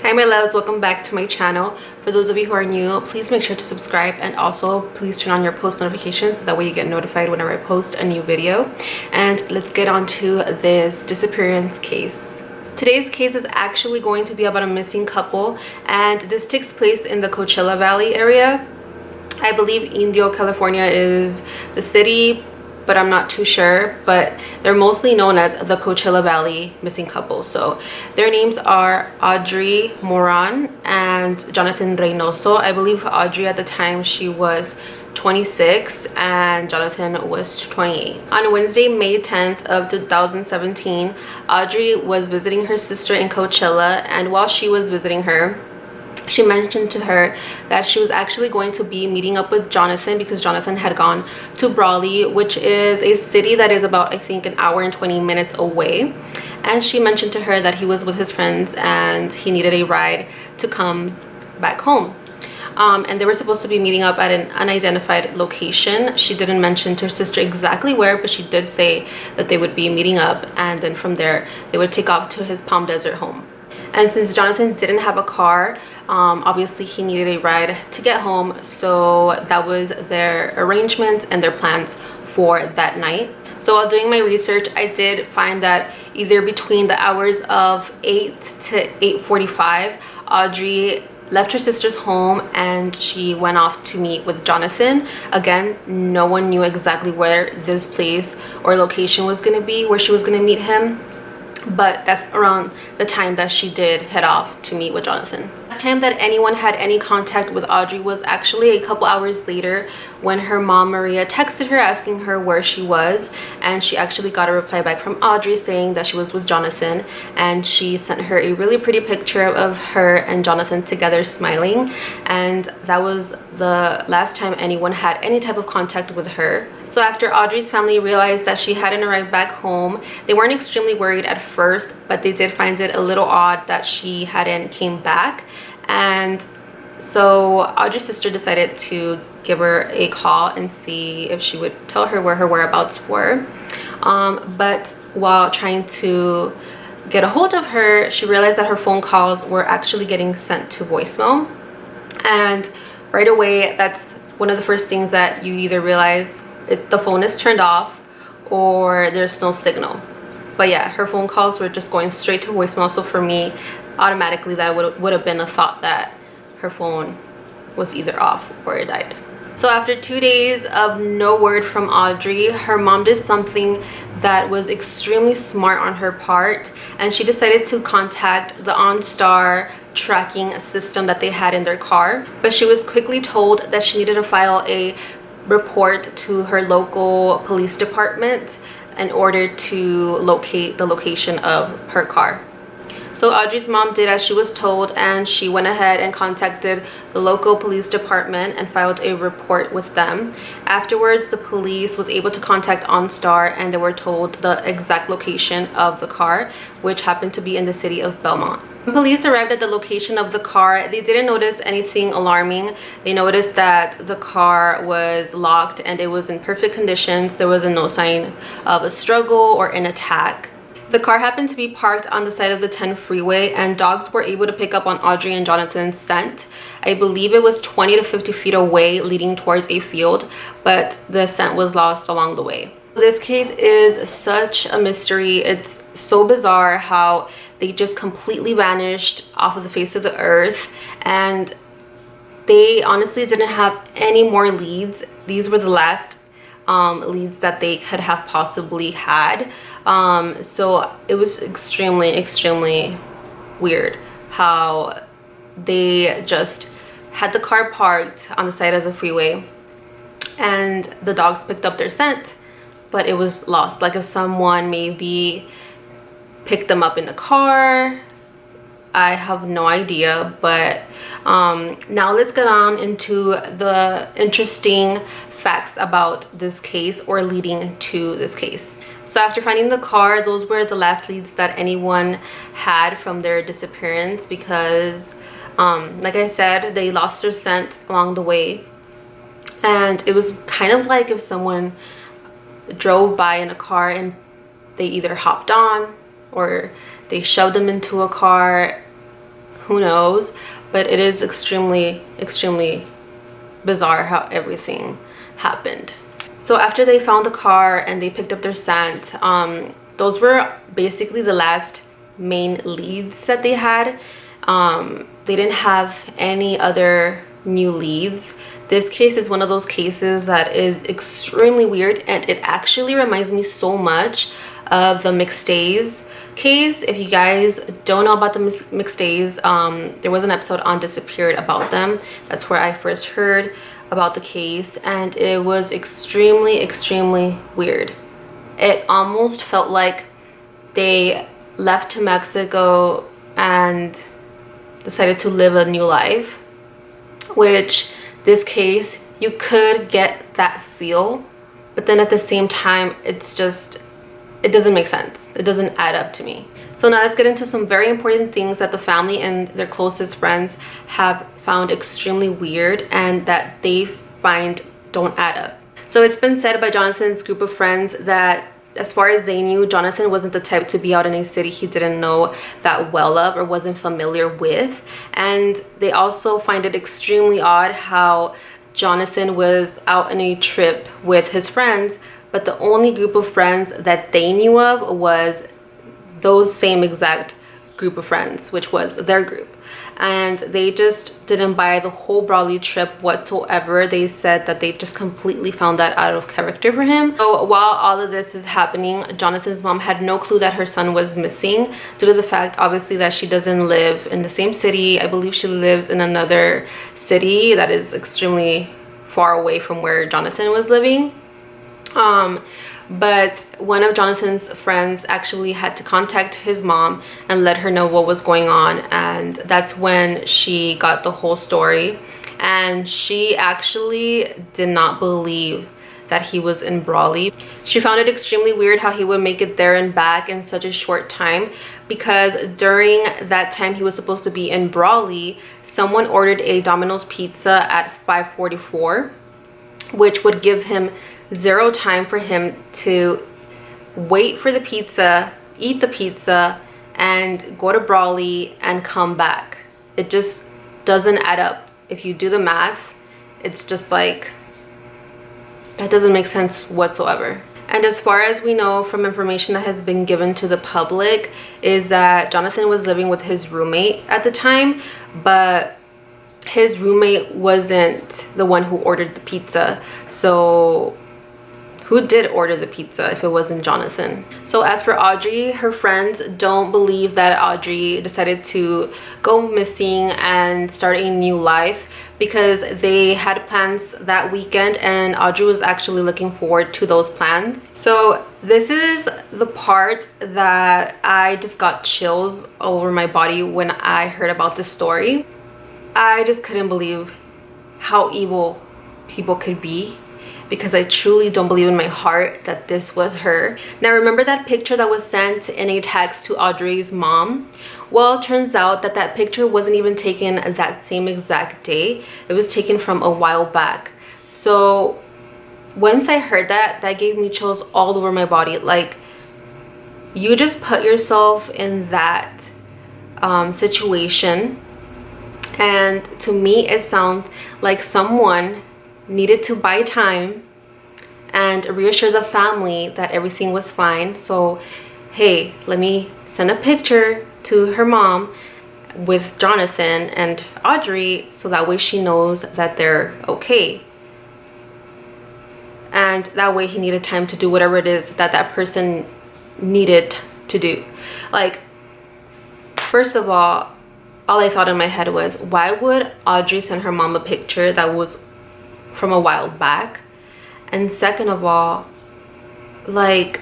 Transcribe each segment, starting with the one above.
Hi my loves, welcome back to my channel. For those of you who are new, please make sure to subscribe and also please turn on your post notifications, that way you get notified whenever I post a new video. And let's get on to this disappearance case. Today's case is actually going to be about a missing couple, and this takes place in the Coachella Valley area. I believe Indio, California is the city, but I'm not too sure, but they're mostly known as the Coachella Valley missing couple. So their names are Audrey Moran and Jonathan Reynoso. I believe Audrey at the time, she was 26 and Jonathan was 28. On Wednesday, May 10th of 2017, Audrey was visiting her sister in Coachella, and while she was visiting her, she mentioned to her that she was actually going to be meeting up with Jonathan because Jonathan had gone to Brawley, which is a city that is about, I think, an hour and 20 minutes away. And she mentioned to her that he was with his friends and he needed a ride to come back home. And they were supposed to be meeting up at an unidentified location. She didn't mention to her sister exactly where, but she did say that they would be meeting up, and then from there they would take off to his Palm Desert home. And since Jonathan didn't have a car, obviously he needed a ride to get home, so that was their arrangements and their plans for that night. So while doing my research, I did find that either between the hours of 8 to 8:45, Audrey left her sister's home and she went off to meet with Jonathan. Again, no one knew exactly where this place or location was going to be, where she was going to meet him, but that's around the time that she did head off to meet with Jonathan. Last time that anyone had any contact with Audrey was actually a couple hours later, when her mom Maria texted her asking her where she was, and she actually got a reply back from Audrey saying that she was with Jonathan, and she sent her a really pretty picture of her and Jonathan together smiling, and that was the last time anyone had any type of contact with her. So after Audrey's family realized that she hadn't arrived back home, they weren't extremely worried at first, but they did find it a little odd that she hadn't came back. And so Audrey's sister decided to give her a call and see if she would tell her where her whereabouts were. But while trying to get a hold of her, she realized that her phone calls were actually getting sent to voicemail. And right away, that's one of the first things that you either realize the phone is turned off or there's no signal. But yeah, her phone calls were just going straight to voicemail. So for me, automatically that would have been a thought that her phone was either off or it died. So after 2 days of no word from Audrey, her mom did something that was extremely smart on her part, and she decided to contact the OnStar tracking system that they had in their car. But she was quickly told that she needed to file a report to her local police department in order to locate the location of her car. So Audrey's mom did as she was told, and she went ahead and contacted the local police department and filed a report with them. Afterwards, the police was able to contact OnStar, and they were told the exact location of the car, which happened to be in the city of Belmont. When police arrived at the location of the car, they didn't notice anything alarming. They noticed that the car was locked and it was in perfect conditions. There was no sign of a struggle or an attack. The car happened to be parked on the side of the 10 freeway, and dogs were able to pick up on Audrey and Jonathan's scent. I believe it was 20 to 50 feet away, leading towards a field, but the scent was lost along the way. This case is such a mystery. It's so bizarre how they just completely vanished off of the face of the earth, and they honestly didn't have any more leads. These were the last leads that they could have possibly had. So it was extremely weird how they just had the car parked on the side of the freeway and the dogs picked up their scent, but it was lost. Like if someone maybe picked them up in the car, I have no idea. But now let's get on into the interesting facts about this case, or leading to this case. So after finding the car, those were the last leads that anyone had from their disappearance, because like I said, they lost their scent along the way, and it was kind of like if someone drove by in a car and they either hopped on or they shoved them into a car who knows, but it is extremely bizarre how everything happened. So after they found the car and they picked up their scent, those were basically the last main leads that they had. They didn't have any other new leads. This case is one of those cases that is extremely weird, and it actually reminds me so much of the McStays case. If you guys don't know about the McStays, there was an episode on Disappeared about them. That's where I first heard about the case, and it was extremely weird. It almost felt like they left to Mexico and decided to live a new life, which this case, you could get that feel, but then at the same time, it's just, it doesn't make sense. It doesn't add up to me. So now let's get into some very important things that the family and their closest friends have found extremely weird and that they find don't add up. So it's been said by Jonathan's group of friends that as far as they knew, Jonathan wasn't the type to be out in a city he didn't know that well of or wasn't familiar with. And they also find it extremely odd how Jonathan was out on a trip with his friends, but the only group of friends that they knew of was those same exact group of friends, which was their group. And they just didn't buy the whole Brawley trip whatsoever. They said that they just completely found that out of character for him. So while all of this is happening, Jonathan's mom had no clue that her son was missing, due to the fact obviously that she doesn't live in the same city. I believe she lives in another city that is extremely far away from where Jonathan was living. But one of Jonathan's friends actually had to contact his mom and let her know what was going on, and that's when she got the whole story. And she actually did not believe that he was in Brawley. She found it extremely weird how he would make it there and back in such a short time, because during that time he was supposed to be in Brawley, someone ordered a Domino's pizza at 5:44, which would give him zero time for him to wait for the pizza, eat the pizza, and go to Brawley and come back. It just doesn't add up. If you do the math, it's just like, that doesn't make sense whatsoever. And as far as we know from information that has been given to the public, is that Jonathan was living with his roommate at the time, but his roommate wasn't the one who ordered the pizza. So who did order the pizza if it wasn't Jonathan? So as for Audrey, her friends don't believe that Audrey decided to go missing and start a new life, because they had plans that weekend and Audrey was actually looking forward to those plans. So this is the part that I just got chills all over my body when I heard about this story. I just couldn't believe how evil people could be, because I truly don't believe in my heart that this was her. Now remember that picture that was sent in a text to Audrey's mom? Well, it turns out that that picture wasn't even taken that same exact day. It was taken from a while back. So once I heard that, that gave me chills all over my body. Like, you just put yourself in that situation, and to me it sounds like someone needed to buy time and reassure the family that everything was fine. So hey, let me send a picture to her mom with Jonathan and Audrey, so that way she knows that they're okay, and that way he needed time to do whatever it is that that person needed to do. Like, first of all I thought in my head was, why would Audrey send her mom a picture that was from a while back? And second of all, like,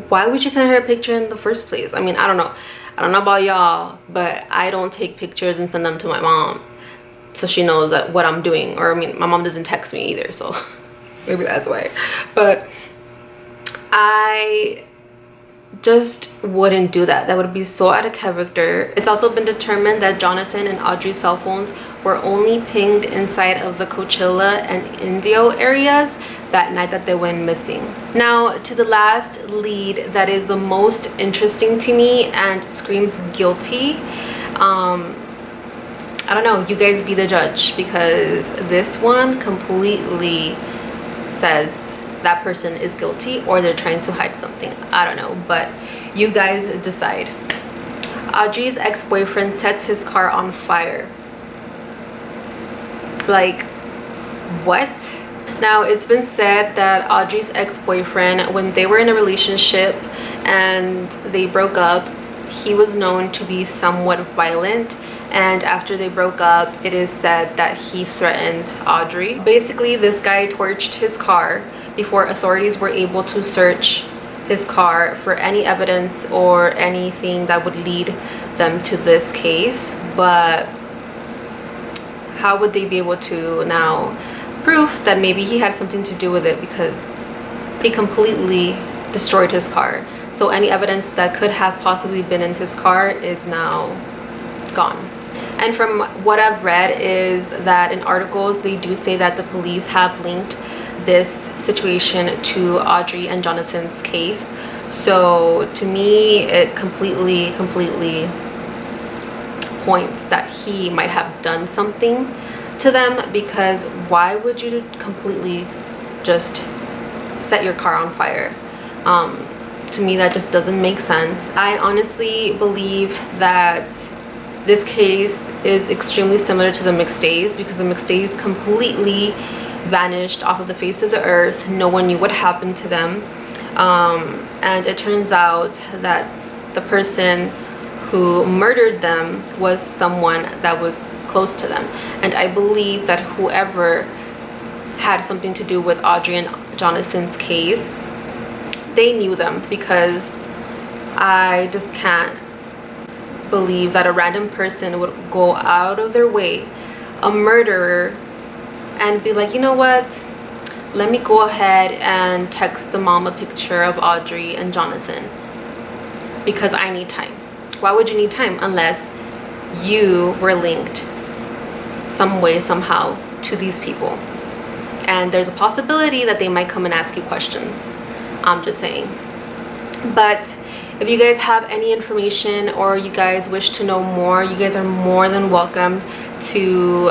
why would you send her a picture in the first place? I mean, I don't know about y'all, but I don't take pictures and send them to my mom so she knows that what I'm doing. Or I mean, my mom doesn't text me either, so maybe that's why. But I just wouldn't do that. That would be so out of character. It's also been determined that Jonathan and Audrey's cell phones were only pinged inside of the Coachella and Indio areas that night that they went missing. Now to the last lead that is the most interesting to me and screams guilty. I don't know, you guys be the judge, because this one completely says that person is guilty or they're trying to hide something. I don't know, but you guys decide. Audrey's ex-boyfriend sets his car on fire. Like, what? Now, it's been said that Audrey's ex-boyfriend, when they were in a relationship and they broke up, he was known to be somewhat violent, and after they broke up, it is said that he threatened Audrey. Basically, this guy torched his car before authorities were able to search his car for any evidence or anything that would lead them to this case. But how would they be able to now prove that maybe he had something to do with it, because he completely destroyed his car? So any evidence that could have possibly been in his car is now gone. And from what I've read is that in articles, they do say that the police have linked this situation to Audrey and Jonathan's case. So to me, it completely points that he might have done something to them, because why would you completely just set your car on fire? To me, that just doesn't make sense. I honestly believe that this case is extremely similar to the McStays, because the McStays completely vanished off of the face of the earth. No one knew what happened to them, and it turns out that the person who murdered them was someone that was close to them. And I believe that whoever had something to do with Audrey and Jonathan's case, they knew them, because I just can't believe that a random person would go out of their way, a murderer, and be like, you know what, let me go ahead and text the mom a picture of Audrey and Jonathan because I need time. Why would you need time unless you were linked some way, somehow to these people? And there's a possibility that they might come and ask you questions. I'm just saying. But if you guys have any information or you guys wish to know more, you guys are more than welcome to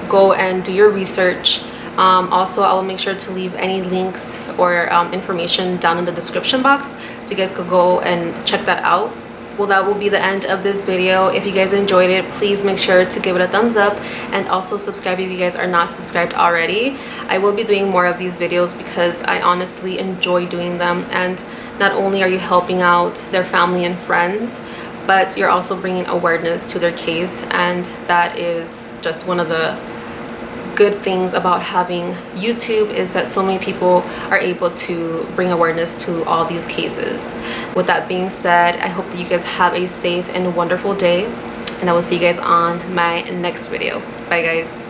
go and do your research. Also, I will make sure to leave any links or information down in the description box, so you guys could go and check that out. Well, that will be the end of this video. If you guys enjoyed it, please make sure to give it a thumbs up, and also subscribe if you guys are not subscribed already. I will be doing more of these videos because I honestly enjoy doing them, and not only are you helping out their family and friends, but you're also bringing awareness to their case, and that is just one of the good things about having YouTube, is that so many people are able to bring awareness to all these cases. With that being said, I hope that you guys have a safe and wonderful day, and I will see you guys on my next video. Bye guys.